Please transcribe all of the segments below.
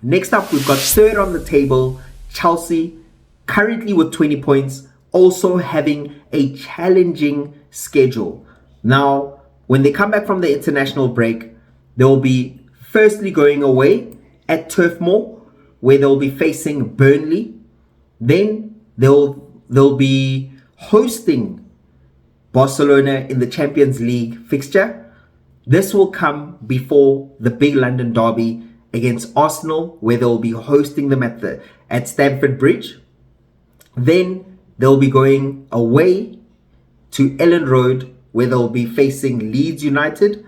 Next up, we've got third on the table, Chelsea, currently with 20 points, also having a challenging schedule. Now, when they come back from the international break, they'll be firstly going away at Turf Moor, where they'll be facing Burnley. Then they'll be hosting Barcelona in the Champions League fixture. This will come before the big London derby against Arsenal, where they'll be hosting them at Stamford Bridge. Then they'll be going away to Ellen Road, where they'll be facing Leeds United.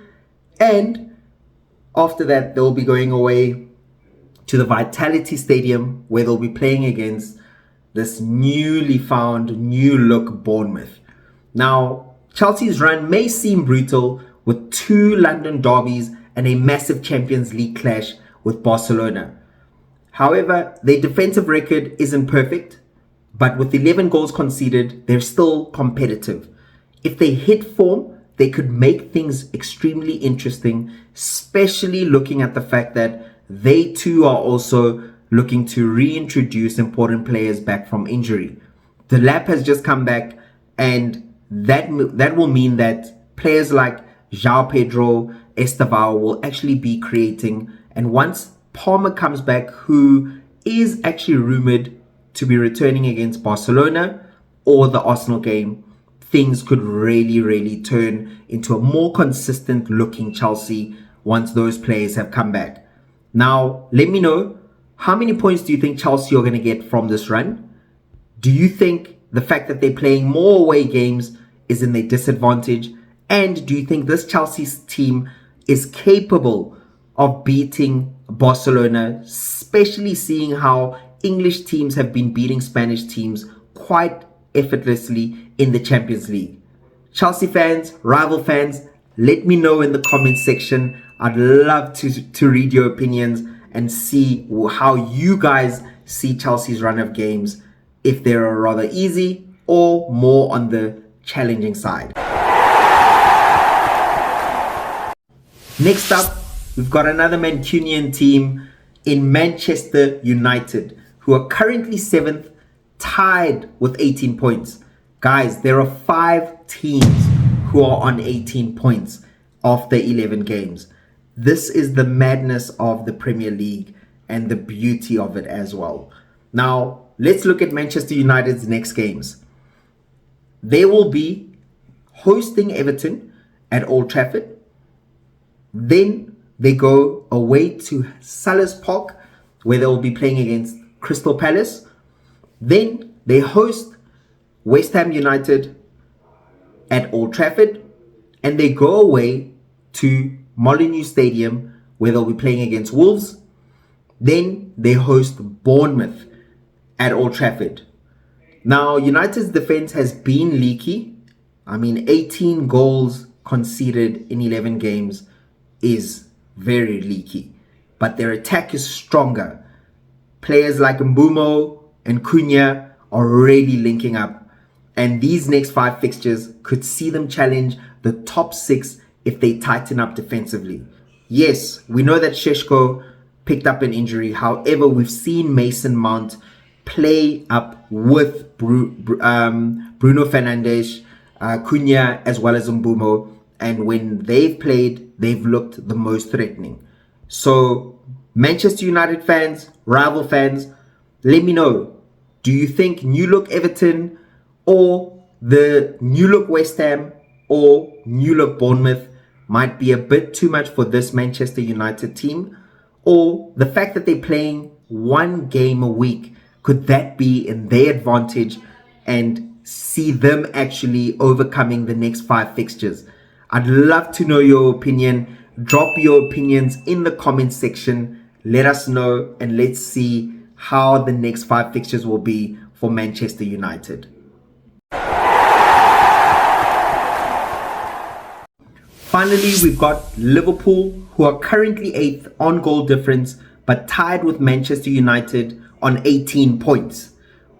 And after that, they'll be going away to the Vitality Stadium, where they'll be playing against this newly found, new look Bournemouth. Now, Chelsea's run may seem brutal with 2 London derbies and a massive Champions League clash with Barcelona. However, their defensive record isn't perfect, but with 11 goals conceded, they're still competitive. If they hit form, they could make things extremely interesting, especially looking at the fact that they too are also looking to reintroduce important players back from injury. The Lap has just come back, and that will mean that players like João Pedro, Estevao will actually be creating. And once Palmer comes back, who is actually rumored to be returning against Barcelona or the Arsenal game, things could really turn into a more consistent looking Chelsea once those players have come back. Now, let me know, how many points do you think Chelsea are going to get from this run? Do you think the fact that they're playing more away games is in their disadvantage? And do you think this Chelsea's team is capable of beating Barcelona, especially seeing how English teams have been beating Spanish teams quite effortlessly in the Champions League? Chelsea fans, rival fans, let me know in the comments section. I'd love to read your opinions and see how you guys see Chelsea's run of games, if they're rather easy or more on the challenging side. Next up, we've got another Mancunian team in Manchester United, who are currently 7th, tied with 18 points. Guys, there are 5 teams who are on 18 points after 11 games. This is the madness of the Premier League and the beauty of it as well. Now, let's look at Manchester United's next games. They will be hosting Everton at Old Trafford. Then they go away to Selhurst Park, where they will be playing against Crystal Palace. Then they host West Ham United at Old Trafford, and they go away to Molineux Stadium, where they'll be playing against Wolves. Then they host Bournemouth at Old Trafford. Now, United's defense has been leaky. 18 goals conceded in 11 games is very leaky, but their attack is stronger. Players like Mbeumo and Cunha are really linking up, and these next 5 fixtures could see them challenge the top 6 if they tighten up defensively. Yes, we know that Šeško picked up an injury. However, we've seen Mason Mount play up with Bruno Fernandes, Cunha, as well as Mbeumo, and when they've played, they've looked the most threatening. So, Manchester United fans, rival fans, let me know, do you think new look Everton or the new look West Ham or new look Bournemouth might be a bit too much for this Manchester United team? Or the fact that they're playing 1 game a week, could that be in their advantage and see them actually overcoming the next 5 fixtures? I'd love to know your opinion. Drop your opinions in the comment section. Let us know, and let's see how the next 5 fixtures will be for Manchester United. Finally, we've got Liverpool, who are currently 8th on goal difference, but tied with Manchester United on 18 points.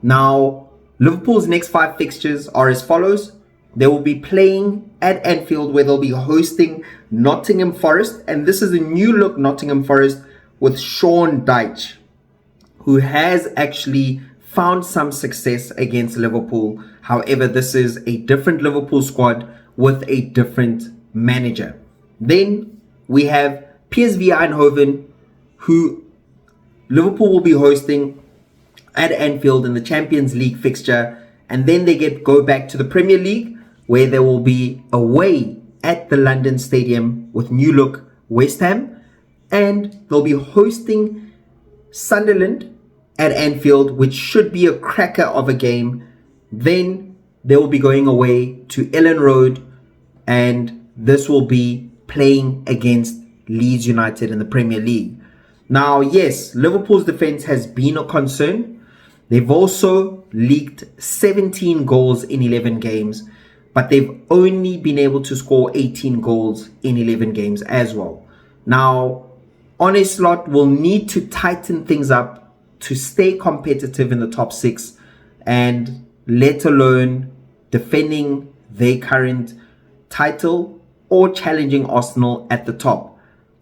Now, Liverpool's next 5 fixtures are as follows. They will be playing at Anfield, where they'll be hosting Nottingham Forest, and this is a new look Nottingham Forest, with Sean Dyche, who has actually found some success against Liverpool. However, this is a different Liverpool squad with a different manager. Then we have PSV Eindhoven, who Liverpool will be hosting at Anfield in the Champions League fixture, and then they go back to the Premier League, where they will be away at the London Stadium with new look West Ham, and they'll be hosting Sunderland at Anfield, which should be a cracker of a game. Then they will be going away to Ellen Road, and this will be playing against Leeds United in the Premier League. Now, yes, Liverpool's defense has been a concern. They've also leaked 17 goals in 11 games, but they've only been able to score 18 goals in 11 games as well. Now, Arne Slot will need to tighten things up to stay competitive in the top six, and let alone defending their current title or challenging Arsenal at the top.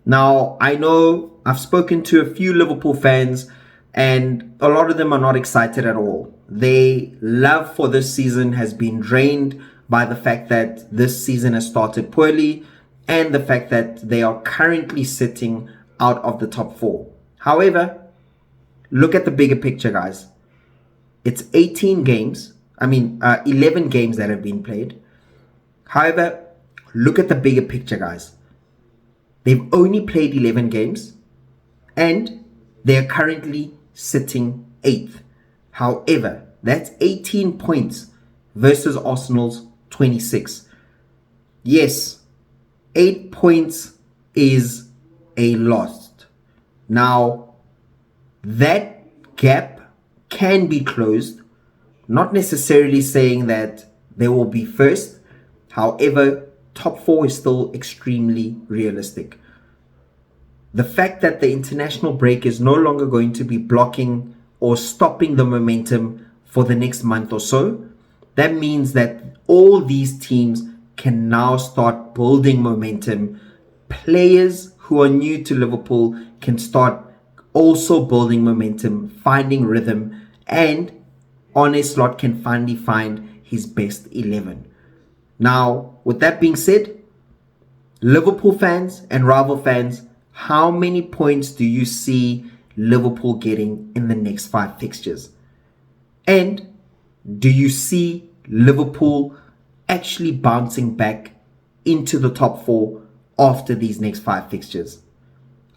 Now, I know I've spoken to a few Liverpool fans, and a lot of them are not excited at all. Their love for this season has been drained by the fact that this season has started poorly and the fact that they are currently sitting out of the top four. However, look at the bigger picture, guys. It's 11 games that have been played. However, look at the bigger picture, guys. They've only played 11 games and they're currently sitting 8th. However, that's 18 points versus Arsenal's 26. Yes, 8 points is a loss. Now, that gap can be closed, not necessarily saying that they will be first. However, top 4 is still extremely realistic. The fact that the international break is no longer going to be blocking or stopping the momentum for the next month or so, that means that all these teams can now start building momentum. Players who are new to Liverpool can start also building momentum, finding rhythm, and Arne Slot can finally find his best 11. Now, with that being said, Liverpool fans and rival fans, how many points do you see Liverpool getting in the next 5 fixtures? And do you see Liverpool actually bouncing back into the top 4 after these next 5 fixtures?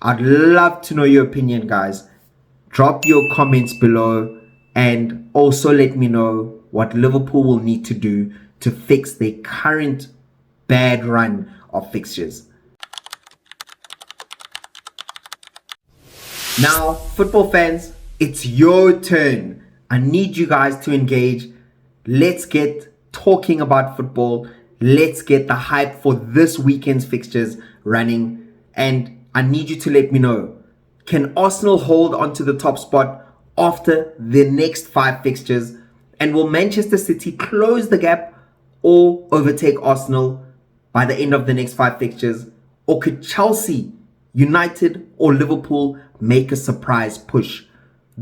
I'd love to know your opinion, guys. Drop your comments below, and also let me know what Liverpool will need to do to fix their current bad run of fixtures. Now, football fans, it's your turn. I need you guys to engage. Let's get talking about football. Let's get the hype for this weekend's fixtures running. And I need you to let me know, can Arsenal hold onto the top spot after the next 5 fixtures? And will Manchester City close the gap or overtake Arsenal by the end of the next 5 fixtures? Or could Chelsea, United, or Liverpool make a surprise push?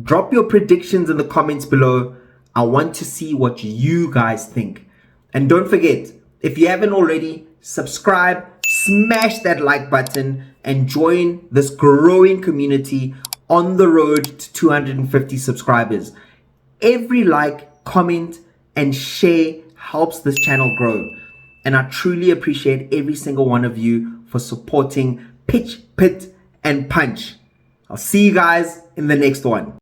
Drop your predictions in the comments below. I want to see what you guys think. And don't forget, if you haven't already, subscribe, smash that like button, and join this growing community on the road to 250 subscribers. Every like, comment, and share helps this channel grow. And I truly appreciate every single one of you for supporting Pitch, Pit, and Punch. I'll see you guys in the next one.